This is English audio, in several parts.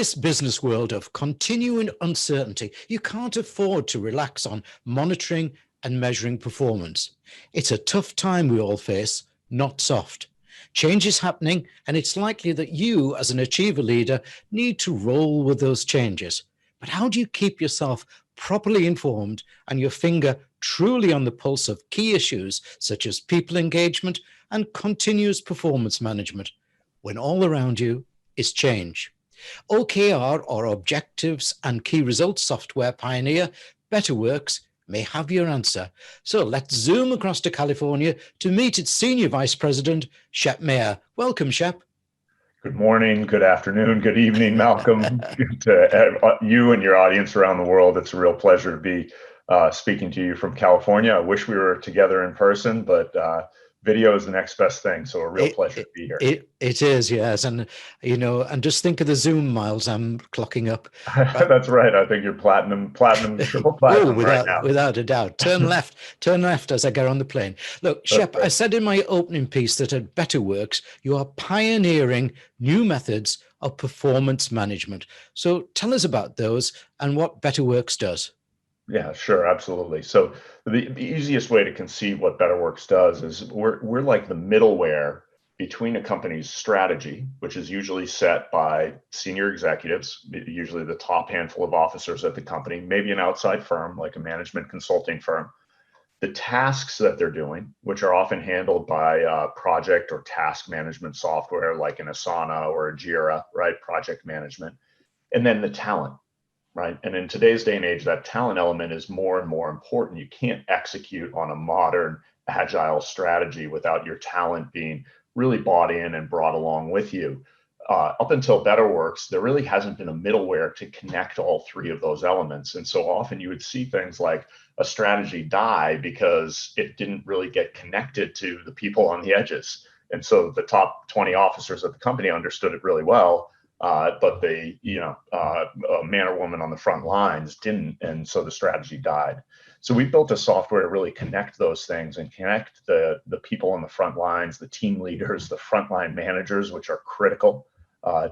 this business world of continuing uncertainty, you can't afford to relax on monitoring and measuring performance. It's a tough time we all face, not soft. Change is happening, and it's likely that you, as an achiever leader, need to roll with those changes. But how do you keep yourself properly informed and your finger truly on the pulse of key issues such as people engagement and continuous performance management when all around you is change? OKR, or Objectives and Key Results software pioneer, Betterworks, may have your answer. So let's zoom across to California to meet its Senior Vice President, Shep Maher. Welcome, Shep. Good morning, good afternoon, good evening, Malcolm. Good to you and your audience around the world. It's a real pleasure to be speaking to you from California. I wish we were together in person, but video is the next best thing. So a real pleasure to be here. It is, yes. And, and just think of the Zoom miles I'm clocking up. Right? That's right. I think you're triple platinum right now. Without a doubt. Turn left as I get on the plane. Look, Shep, I said in my opening piece that at Betterworks, you are pioneering new methods of performance management. So tell us about those and what Betterworks does. Yeah, sure, absolutely. So the easiest way to conceive what Betterworks does is we're like the middleware between a company's strategy, which is usually set by senior executives, usually the top handful of officers at the company, maybe an outside firm like a management consulting firm, the tasks that they're doing, which are often handled by project or task management software like an Asana or a Jira, right? Project management, and then the talent. Right. And in today's day and age, that talent element is more and more important. You can't execute on a modern agile strategy without your talent being really bought in and brought along with you. Up until Betterworks, there really hasn't been a middleware to connect all three of those elements. And so often you would see things like a strategy die because it didn't really get connected to the people on the edges. And so the top 20 officers at the company understood it really well. But a man or woman on the front lines didn't, and so the strategy died. So we built a software to really connect those things and connect the people on the front lines, the team leaders, the frontline managers, which are critical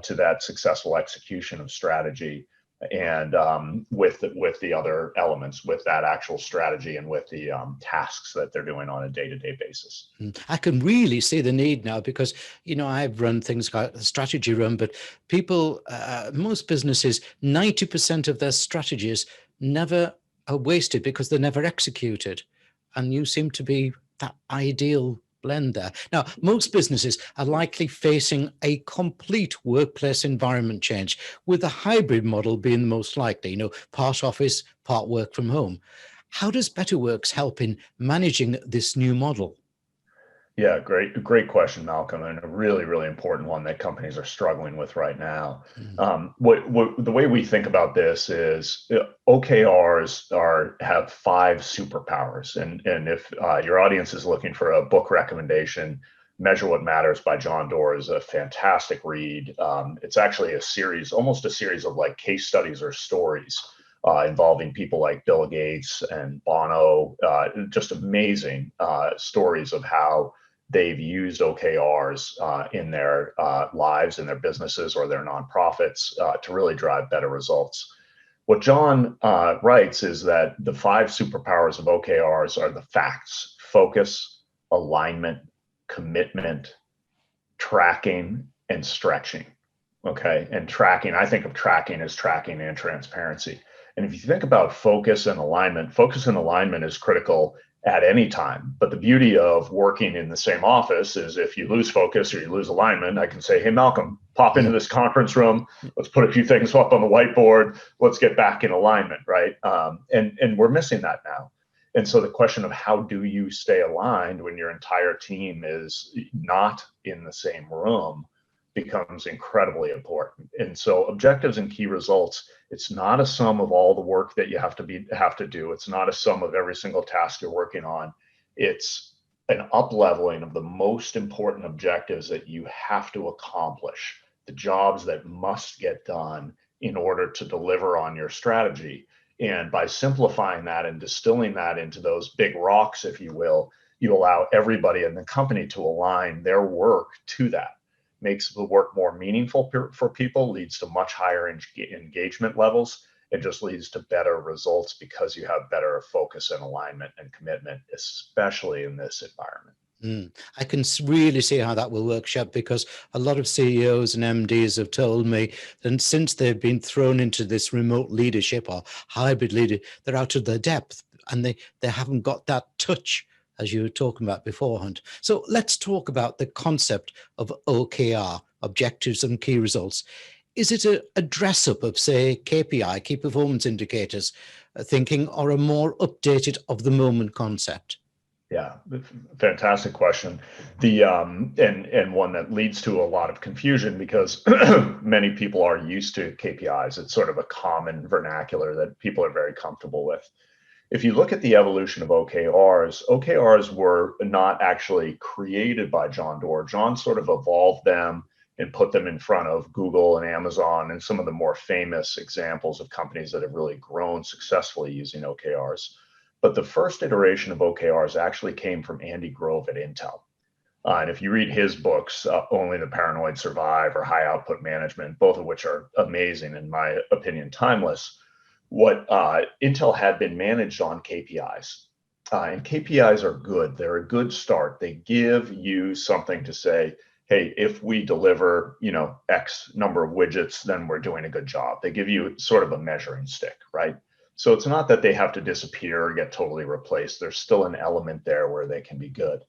to that successful execution of strategy, and with the other elements, with that actual strategy and with the tasks that they're doing on a day-to-day basis. I can really see the need now because, I've run things like the strategy room, but people, most businesses, 90% of their strategies never are wasted because they're never executed. And you seem to be that ideal blend there. Now, most businesses are likely facing a complete workplace environment change, with a hybrid model being the most likely, part office, part work from home. How does Betterworks help in managing this new model? Yeah, great question, Malcolm, and a really, really important one that companies are struggling with right now. The way we think about this is OKRs have 5 superpowers, and if your audience is looking for a book recommendation, Measure What Matters by John Doerr is a fantastic read. It's actually almost a series of like case studies or stories involving people like Bill Gates and Bono, just amazing stories of how they've used OKRs in their lives, in their businesses or their nonprofits to really drive better results. What John writes is that the 5 superpowers of OKRs are the facts: focus, alignment, commitment, tracking, and stretching. Okay. And tracking, I think of tracking as tracking and transparency. And if you think about focus and alignment is critical at any time. But the beauty of working in the same office is if you lose focus or you lose alignment, I can say, hey, Malcolm, pop into this conference room. Let's put a few things up on the whiteboard. Let's get back in alignment, right? And we're missing that now. And so the question of how do you stay aligned when your entire team is not in the same room becomes incredibly important. And so objectives and key results, it's not a sum of all the work that you have to do. It's not a sum of every single task you're working on. It's an up-leveling of the most important objectives that you have to accomplish, the jobs that must get done in order to deliver on your strategy. And by simplifying that and distilling that into those big rocks, if you will, you allow everybody in the company to align their work to that. makes the work more meaningful for people, leads to much higher engagement levels, it just leads to better results because you have better focus and alignment and commitment, especially in this environment. I can really see how that will work, Shep, because a lot of CEOs and MDs have told me that since they've been thrown into this remote leadership or hybrid leader, they're out of their depth and they haven't got that touch, as you were talking about beforehand. So let's talk about the concept of OKR, objectives and key results. Is it a dress up of, say, KPI, key performance indicators, thinking, or a more updated of the moment concept? Yeah, fantastic question. The and one that leads to a lot of confusion because many people are used to KPIs. It's sort of a common vernacular that people are very comfortable with. If you look at the evolution of OKRs, OKRs were not actually created by John Doerr. John sort of evolved them and put them in front of Google and Amazon and some of the more famous examples of companies that have really grown successfully using OKRs. But the first iteration of OKRs actually came from Andy Grove at Intel. And if you read his books, Only the Paranoid Survive or High Output Management, both of which are amazing, in my opinion, timeless, what Intel had been managed on KPIs. And KPIs are good. They're a good start. They give you something to say, hey, if we deliver, X number of widgets, then we're doing a good job. They give you sort of a measuring stick, right? So it's not that they have to disappear or get totally replaced. There's still an element there where they can be good.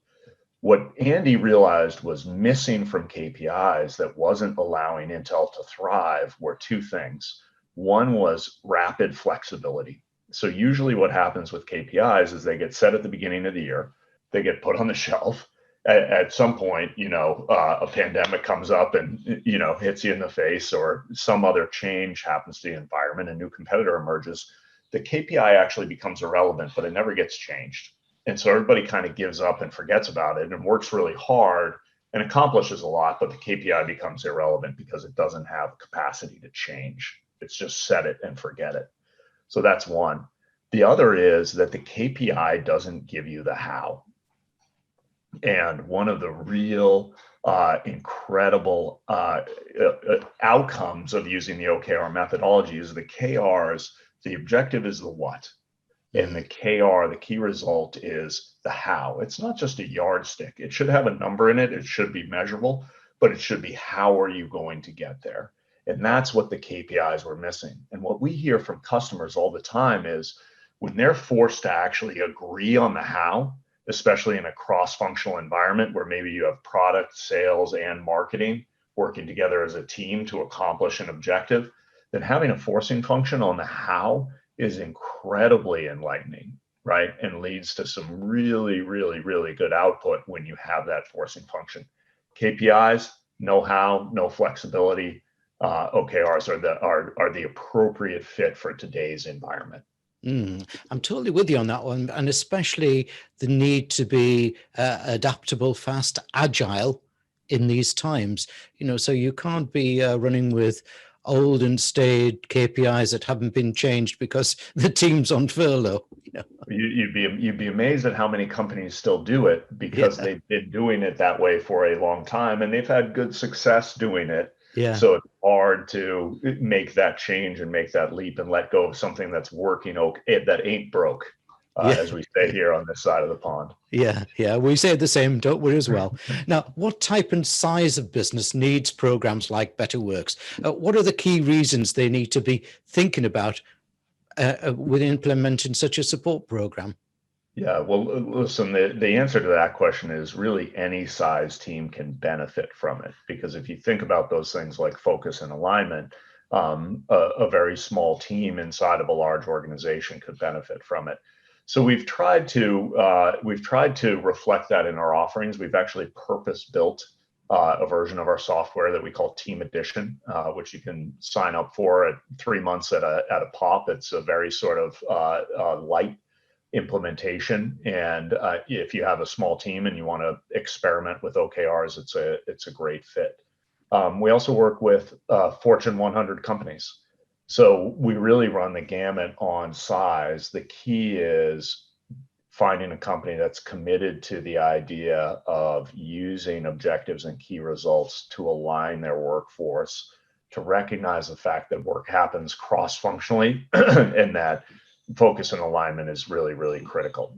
What Andy realized was missing from KPIs that wasn't allowing Intel to thrive were two things. One was rapid flexibility. So usually what happens with KPIs is they get set at the beginning of the year, they get put on the shelf. At some point, a pandemic comes up and, hits you in the face, or some other change happens to the environment, a new competitor emerges. The KPI actually becomes irrelevant, but it never gets changed. And so everybody kind of gives up and forgets about it and works really hard and accomplishes a lot, but the KPI becomes irrelevant because it doesn't have capacity to change. It's just set it and forget it. So that's one. The other is that the KPI doesn't give you the how. And one of the real incredible outcomes of using the OKR methodology is the KRs. The objective is the what. And the KR, the key result, is the how. It's not just a yardstick. It should have a number in it. It should be measurable, but it should be how are you going to get there? And that's what the KPIs were missing. And what we hear from customers all the time is when they're forced to actually agree on the how, especially in a cross-functional environment where maybe you have product, sales, and marketing working together as a team to accomplish an objective, then having a forcing function on the how is incredibly enlightening, right? And leads to some really, really, really good output when you have that forcing function. KPIs, no how, no flexibility. OKRs are the appropriate fit for today's environment. I'm totally with you on that one, and especially the need to be adaptable, fast, agile in these times. So you can't be running with old and staid KPIs that haven't been changed because the team's on furlough. You'd be amazed at how many companies still do it because they've been doing it that way for a long time and they've had good success doing it. Yeah. So it's hard to make that change and make that leap and let go of something that's working that ain't broke, as we say here on this side of the pond. Yeah, we say the same, don't we, as well? Now, what type and size of business needs programs like Betterworks? What are the key reasons they need to be thinking about with implementing such a support program? Yeah, well, listen, the answer to that question is really any size team can benefit from it. Because if you think about those things like focus and alignment, a very small team inside of a large organization could benefit from it. So we've tried to reflect that in our offerings. We've actually purpose-built a version of our software that we call Team Edition, which you can sign up for at 3 months at a pop. It's a very sort of light implementation, and if you have a small team and you want to experiment with OKRs, it's a great fit. We also work with Fortune 100 companies, so we really run the gamut on size. The key is finding a company that's committed to the idea of using objectives and key results to align their workforce, to recognize the fact that work happens cross-functionally and that focus and alignment is really, really critical.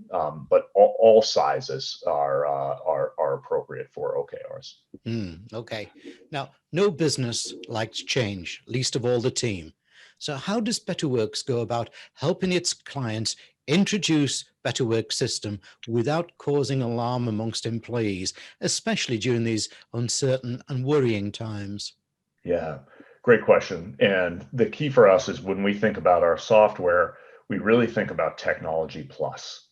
But all sizes are appropriate for OKRs. Okay. Now, no business likes change, least of all the team. So how does Betterworks go about helping its clients introduce Betterworks system without causing alarm amongst employees, especially during these uncertain and worrying times? Yeah, great question. And the key for us is when we think about our software, we really think about technology plus.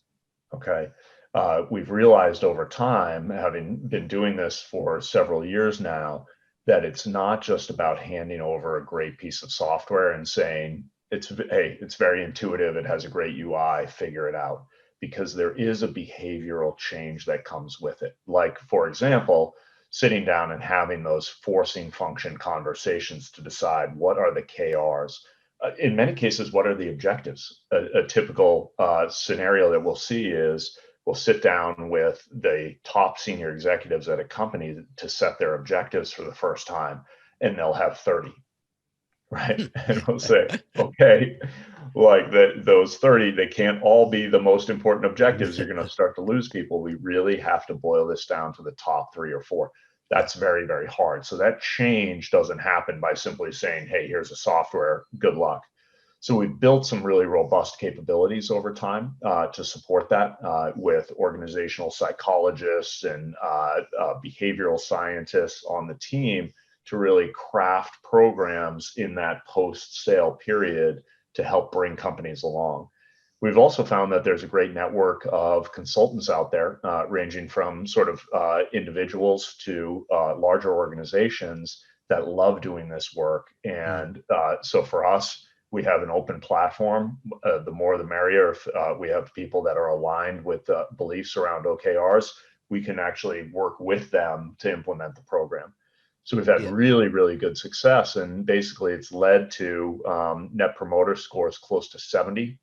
Okay. We've realized over time, having been doing this for several years now, that it's not just about handing over a great piece of software and saying, hey, it's very intuitive, it has a great UI, figure it out. Because there is a behavioral change that comes with it. Like, for example, sitting down and having those forcing function conversations to decide what are the KRs. In many cases, what are the objectives? A typical scenario that we'll see is we'll sit down with the top senior executives at a company to set their objectives for the first time, and they'll have 30, right? And we'll say, okay, like those 30, they can't all be the most important objectives. You're going to start to lose people. We really have to boil this down to the top 3 or 4. That's very, very hard. So that change doesn't happen by simply saying, hey, here's a software, good luck. So we've built some really robust capabilities over time to support that with organizational psychologists and behavioral scientists on the team to really craft programs in that post-sale period to help bring companies along. We've also found that there's a great network of consultants out there, ranging from sort of individuals to larger organizations that love doing this work. And so for us, we have an open platform. The more the merrier. If we have people that are aligned with beliefs around OKRs, we can actually work with them to implement the program. So we've had really, really good success, and basically it's led to net promoter scores close to 70,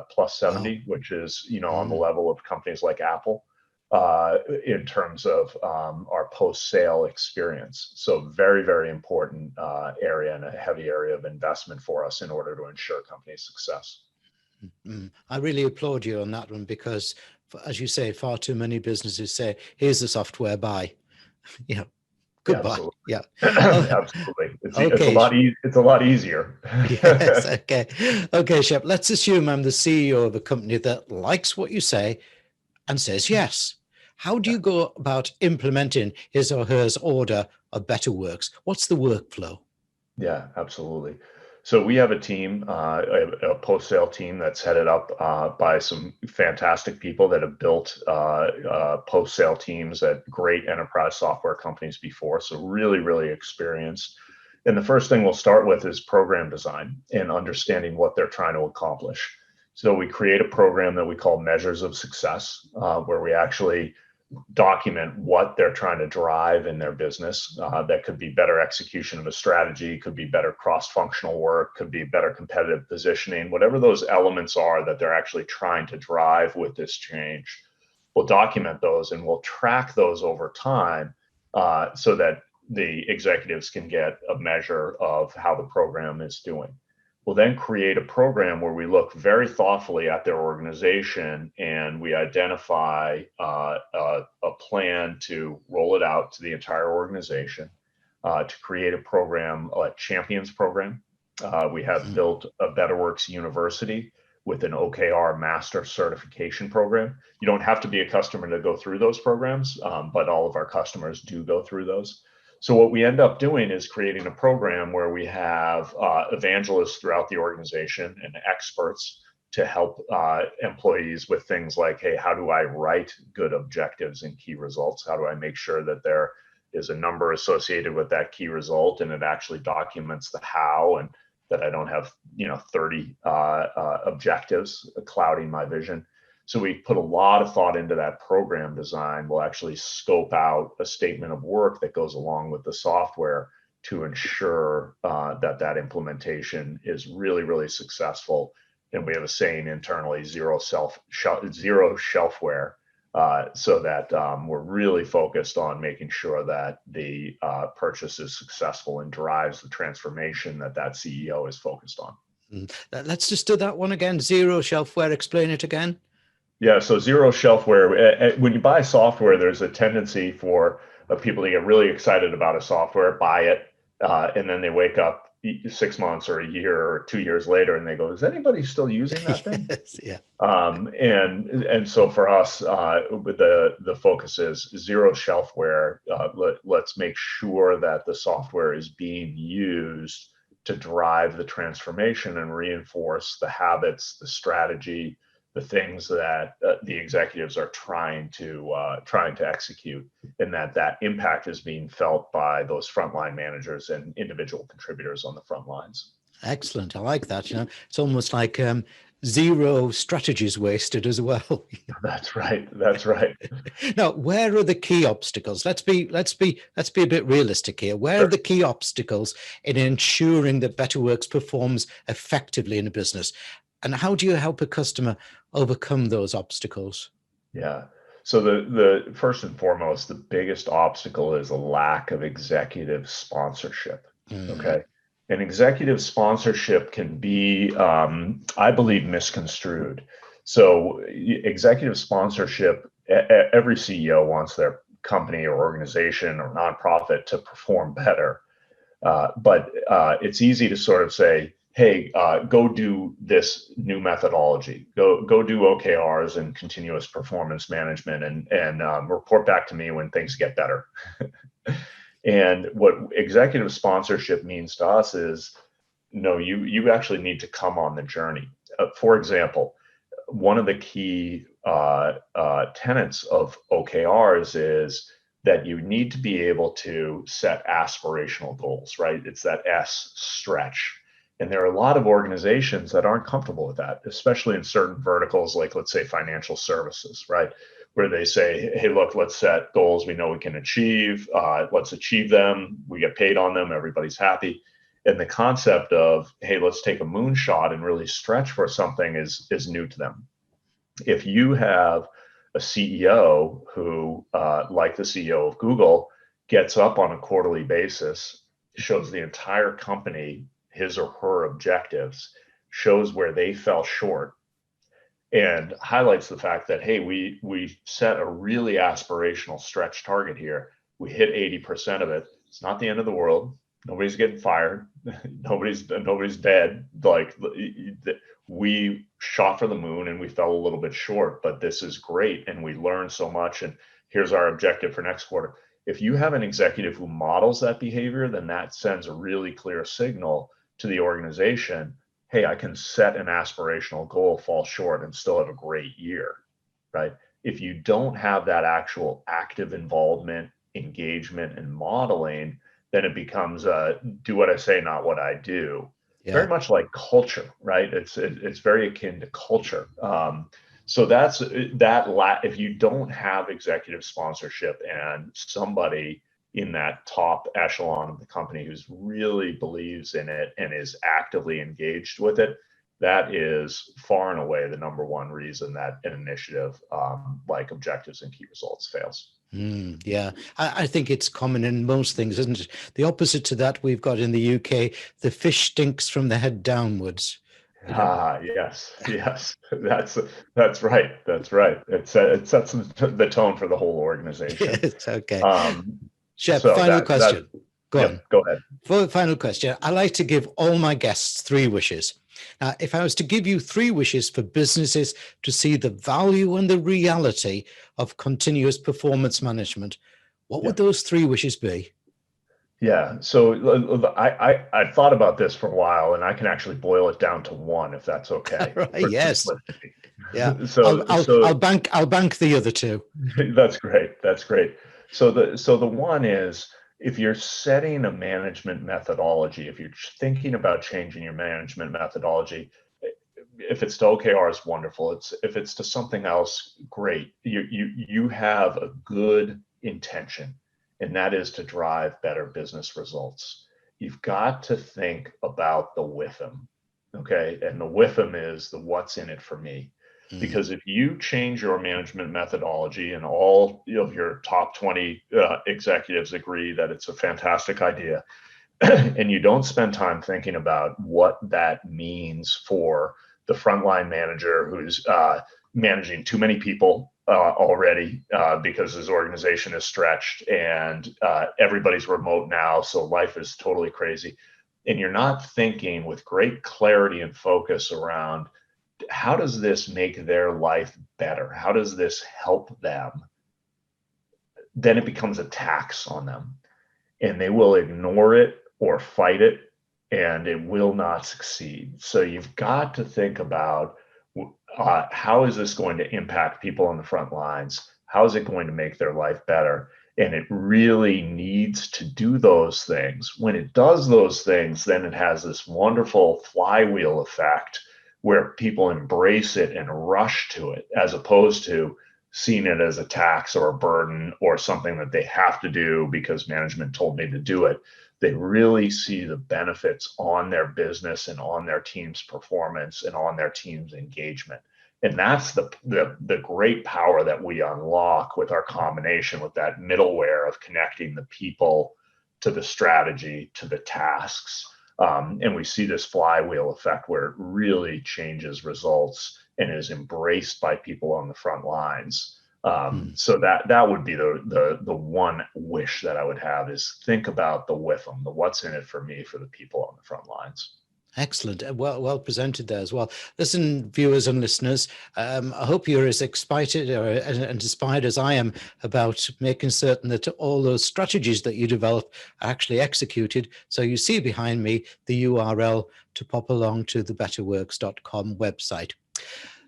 plus 70, which is, on the level of companies like Apple in terms of our post-sale experience. So very, very important area and a heavy area of investment for us in order to ensure company success. I really applaud you on that one because, as you say, far too many businesses say, here's the software, buy. Goodbye. Yeah, absolutely. It's a lot easier. Yes. Okay, Shep. Let's assume I'm the CEO of a company that likes what you say and says yes. How do you go about implementing his or her order of Betterworks? What's the workflow? Yeah, absolutely. So we have a team, a post-sale team that's headed up by some fantastic people that have built post-sale teams at great enterprise software companies before. So really, really experienced. And the first thing we'll start with is program design and understanding what they're trying to accomplish. So we create a program that we call Measures of Success, where we actually document what they're trying to drive in their business. That could be better execution of a strategy, could be better cross-functional work, could be better competitive positioning, whatever those elements are that they're actually trying to drive with this change. We'll document those and we'll track those over time so that the executives can get a measure of how the program is doing. We'll then create a program where we look very thoughtfully at their organization and we identify a plan to roll it out to the entire organization, to create a program, a champions program. We have built a Betterworks University with an OKR master certification program. You don't have to be a customer to go through those programs, but all of our customers do go through those. So what we end up doing is creating a program where we have evangelists throughout the organization and experts to help employees with things like, hey, how do I write good objectives and key results? How do I make sure that there is a number associated with that key result and it actually documents the how, and that I don't have 30 objectives clouding my vision. So we put a lot of thought into that program design. We'll actually scope out a statement of work that goes along with the software to ensure that implementation is really, really successful and we have a saying internally, zero shelfware, so that we're really focused on making sure that the purchase is successful and drives the transformation that CEO is focused on. Let's just do that one again. Zero shelfware. Explain it again. Yeah, so zero shelfware. When you buy software, there's a tendency for people to get really excited about a software, buy it, and then they wake up 6 months or a year or 2 years later, and they go, "Is anybody still using that thing?" Yes, yeah. And so for us, the focus is zero shelfware. Let's make sure that the software is being used to drive the transformation and reinforce the habits, the strategy, the things that the executives are trying to execute, and that impact is being felt by those frontline managers and individual contributors on the front lines. Excellent. I like that. It's almost like zero strategies wasted as well. That's right. That's right. Now, where are the key obstacles? Let's be a bit realistic here. Where Sure. are the key obstacles in ensuring that Betterworks performs effectively in a business? And how do you help a customer overcome those obstacles? Yeah. So the first and foremost, the biggest obstacle is a lack of executive sponsorship. Okay. And executive sponsorship can be, I believe, misconstrued. So executive sponsorship, every CEO wants their company or organization or nonprofit to perform better. But it's easy to sort of say, "Hey, go do this new methodology. Go do OKRs and continuous performance management, and report back to me when things get better." And what executive sponsorship means to us is, no, you actually need to come on the journey. For example, one of the key tenets of OKRs is that you need to be able to set aspirational goals, right? It's that S, stretch. And there are a lot of organizations that aren't comfortable with that, especially in certain verticals, like let's say financial services, right? Where they say, "Hey, look, let's set goals we know we can achieve. Let's achieve them. We get paid on them. Everybody's happy." And the concept of, "Hey, let's take a moonshot and really stretch for something," is new to them. If you have a CEO who, like the CEO of Google, gets up on a quarterly basis, shows the entire company his or her objectives, shows where they fell short, and highlights the fact that, "Hey, we set a really aspirational stretch target here. We hit 80% of it. It's not the end of the world. Nobody's getting fired. nobody's dead. Like, we shot for the moon and we fell a little bit short, but this is great, and we learned so much, and here's our objective for next quarter." If you have an executive who models that behavior, then that sends a really clear signal to the organization: "Hey, I can set an aspirational goal, fall short, and still have a great year," right? If you don't have that actual active involvement, engagement, and modeling, then it becomes do what I say, not what I do. Yeah. Very much like culture, right? It's very akin to culture. So that's that. If you don't have executive sponsorship and somebody in that top echelon of the company who's really believes in it and is actively engaged with it, that is far and away the number one reason that an initiative like objectives and key results fails. Yeah, I think it's common in most things, isn't it? The opposite to that we've got in the UK: the fish stinks from the head downwards. Yes. That's right. That's right. It sets the tone for the whole organization. Yes, okay. Shep, So final question. Go on. Yep, go ahead. Final question. I like to give all my guests 3 wishes. Now, if I was to give you 3 wishes for businesses to see the value and the reality of continuous performance management, what would those 3 wishes be? Yeah. So I thought about this for a while, and I can actually boil it down to 1, if that's okay. Right, yes. Yeah. So I'll bank the other 2. That's great. That's great. So the one is, if you're setting a management methodology, if you're thinking about changing your management methodology, if it's to OKRs, wonderful. If it's to something else, great. You have a good intention, and that is to drive better business results. You've got to think about the with them. Okay. And the WIFM is the what's in it for me. Because if you change your management methodology and all of your top 20 executives agree that it's a fantastic idea, and you don't spend time thinking about what that means for the frontline manager who's managing too many people already because his organization is stretched and everybody's remote now, so life is totally crazy. And you're not thinking with great clarity and focus around how does this make their life better? How does this help them? Then it becomes a tax on them, and they will ignore it or fight it, and it will not succeed. So you've got to think about how is this going to impact people on the front lines? How is it going to make their life better? And it really needs to do those things. When it does those things, then it has this wonderful flywheel effect where people embrace it and rush to it, as opposed to seeing it as a tax or a burden or something that they have to do because management told me to do it. They really see the benefits on their business and on their team's performance and on their team's engagement. And that's the great power that we unlock with our combination with that middleware of connecting the people to the strategy, to the tasks. And we see this flywheel effect where it really changes results and is embraced by people on the front lines. So that would be the one wish that I would have is think about the WIFM, the what's in it for me, for the people on the front lines. Excellent. Well presented there as well. Listen, viewers and listeners, I hope you're as excited and inspired as I am about making certain that all those strategies that you develop are actually executed. So you see behind me the URL to pop along to the betterworks.com website.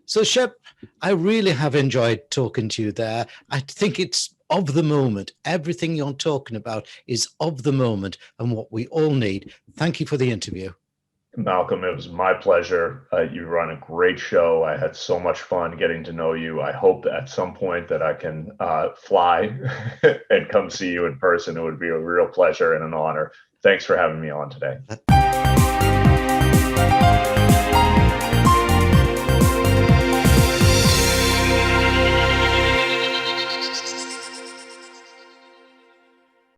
So Shep, I really have enjoyed talking to you there. I think it's of the moment. Everything you're talking about is of the moment and what we all need. Thank you for the interview. Malcolm, it was my pleasure. You run a great show. I had so much fun getting to know you. I hope at some point that I can fly and come see you in person. It would be a real pleasure and an honor. Thanks for having me on today.